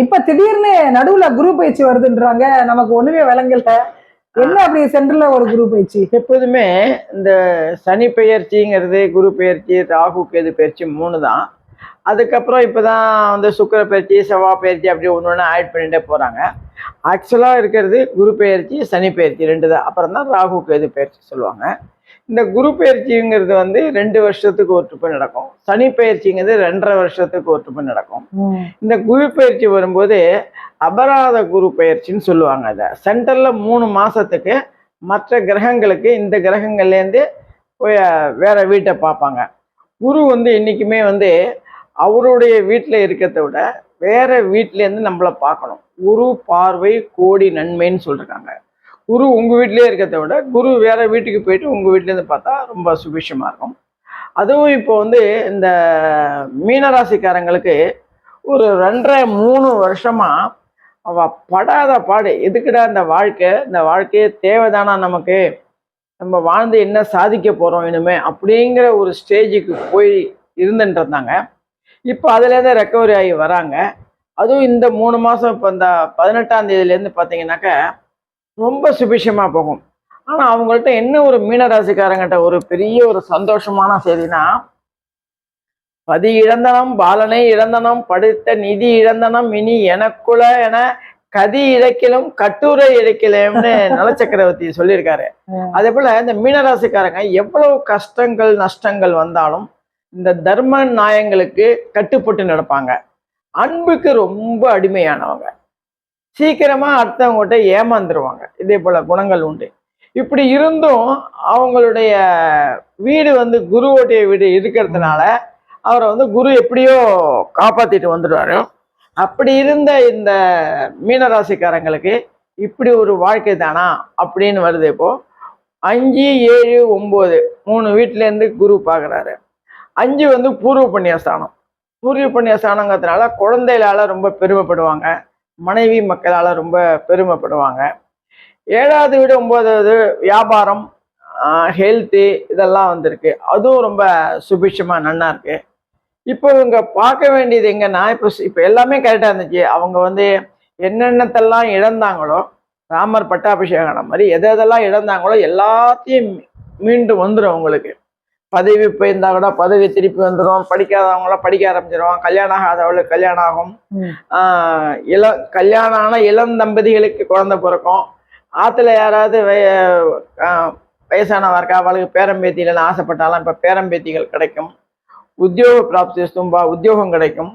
இப்ப திடீர்னு நடுவுல குரு பயிற்சி வருதுன்றாங்க, நமக்கு ஒண்ணுமே விளங்கல. என்ன அப்படி சென்டர்ல ஒரு குரு பயிற்சி? எப்போதுமே இந்த சனி பெயர்ச்சிங்கிறது, குரு பெயர்ச்சி, ராகு கேது பெயர்ச்சி 3 தான். அதுக்கப்புறம் இப்பதான் வந்து சுக்கிர பெயர்ச்சி, செவ்வாய் பெயர்ச்சி அப்படி ஒன்று ஒன்று ஆட் பண்ணிட்டே போறாங்க. ஆக்சுவலா இருக்கிறது குரு பெயர்ச்சி, சனி பெயர்ச்சி 2 தான். அப்புறம் தான் ராகு கேது பெயர்ச்சி சொல்லுவாங்க. இந்த குரு பெயர்ச்சிங்கிறது வந்து 2 வருஷத்துக்கு ஒரு ட்ரிப்பு நடக்கும். சனி பெயர்ச்சிங்கிறது 2.5 வருஷத்துக்கு ஒரு ட்ரிப்பு நடக்கும். இந்த குரு பெயர்ச்சி வரும்போது அபராத குரு பெயர்ச்சின்னு சொல்லுவாங்க. அதை சென்டர்ல 3 மாசத்துக்கு மற்ற கிரகங்களுக்கு இந்த கிரகங்கள்லேருந்து போய் வேற வீட்டை பார்ப்பாங்க. குரு வந்து என்னைக்குமே வந்து அவருடைய வீட்டில் இருக்கிறத விட வேற வீட்டிலேருந்து நம்மளை பார்க்கணும். குரு பார்வை கோடி நன்மைன்னு சொல்லியிருக்காங்க. குரு உங்கள் வீட்டிலே இருக்கிறத விட குரு வேற வீட்டுக்கு போயிட்டு உங்கள் வீட்டிலேருந்து பார்த்தா ரொம்ப சுபிஷமாக இருக்கும். அதுவும் இப்போ வந்து இந்த மீனராசிக்காரங்களுக்கு ஒரு 2.5-3 வருஷமா அவ படாத பாடு, எதுக்குடா இந்த வாழ்க்கை, இந்த வாழ்க்கையே தேவைதானா நமக்கு, நம்ம வாழ்ந்து என்ன சாதிக்க போறோம் இனிமே அப்படிங்கிற ஒரு ஸ்டேஜுக்கு போய் இருந்துட்டு இருந்தாங்க. இப்போ அதுலேருந்து ரெக்கவரி ஆகி வராங்க. அதுவும் இந்த 3 மாதம் இப்போ இந்த 18ஆம் தேதியிலேருந்து பார்த்தீங்கன்னாக்க ரொம்ப சுபிஷமாக போகும். ஆனால் அவங்கள்ட்ட என்ன ஒரு மீனராசிக்காரங்கிட்ட ஒரு பெரிய ஒரு சந்தோஷமான செய்தினா, பதி இழந்தனம் பாலனை இழந்தனம் படுத்த நிதி இழந்தனம் இனி எனக்குள்ள என கதி இழைக்கலும் கட்டுரை இழைக்கலும்னு நலச்சக்கரவர்த்தி சொல்லியிருக்காரு. அதே போல இந்த மீனராசிக்காரங்க எவ்வளவு கஷ்டங்கள் நஷ்டங்கள் வந்தாலும் இந்த தர்ம நியாயங்களுக்கு கட்டுப்பட்டு நடப்பாங்க. அன்புக்கு ரொம்ப அடிமையானவங்க. சீக்கிரமா அடுத்தவங்ககிட்ட ஏமாந்துருவாங்க. இதே போல குணங்கள் உண்டு. இப்படி இருந்தும் அவங்களுடைய வீடு வந்து குருவோடைய வீடு இருக்கிறதுனால அவரை வந்து குரு எப்படியோ காப்பாத்திட்டு வந்துடுவாரு. அப்படி இருந்த இந்த மீனராசிக்காரங்களுக்கு இப்படி ஒரு வாழ்க்கை தானா அப்படின்னு வருது. இப்போ 5, 7, 9 3 வீட்டிலேருந்து குரு பார்க்குறாரு. 5 வந்து பூர்வ புண்ணியஸ்தானம். பூர்வ புண்ணியஸ்தானங்கிறதுனால குழந்தைகளால ரொம்ப பெருமைப்படுவாங்க, மனைவி மக்களால் ரொம்ப பெருமைப்படுவாங்க. 7வது வீடு 9வது வியாபாரம், ஹெல்த்து இதெல்லாம் வந்திருக்கு. அதுவும் ரொம்ப சுபிஷமாக நன்னா இருக்கு. இப்போ இவங்க பார்க்க வேண்டியது எங்கன்னா, இப்போ எல்லாமே கரெக்டாக இருந்துச்சு. அவங்க வந்து என்னென்னத்தெல்லாம் இழந்தாங்களோ, ராமர் பட்டாபிஷேகம் மாதிரி எதெல்லாம் இழந்தாங்களோ எல்லாத்தையும் மீண்டும் வந்துடும். அவங்களுக்கு பதவி போயிருந்தா கூட பதவி திருப்பி வந்துடும். படிக்காதவங்களாம் படிக்க ஆரம்பிச்சிடும். கல்யாணம் ஆகாதவங்களுக்கு கல்யாணம் ஆகும். கல்யாணம் ஆன இளம் தம்பதிகளுக்கு குழந்தை பிறக்கும். ஆற்றுல யாராவது வயசானவா இருக்கா, அவளுக்கு பேரம்பேத்திகள் ஆசைப்பட்டாலும் இப்போ பேரம்பேத்திகள் கிடைக்கும். உத்தியோக பிராப்தி தும்பா உத்தியோகம் கிடைக்கும்.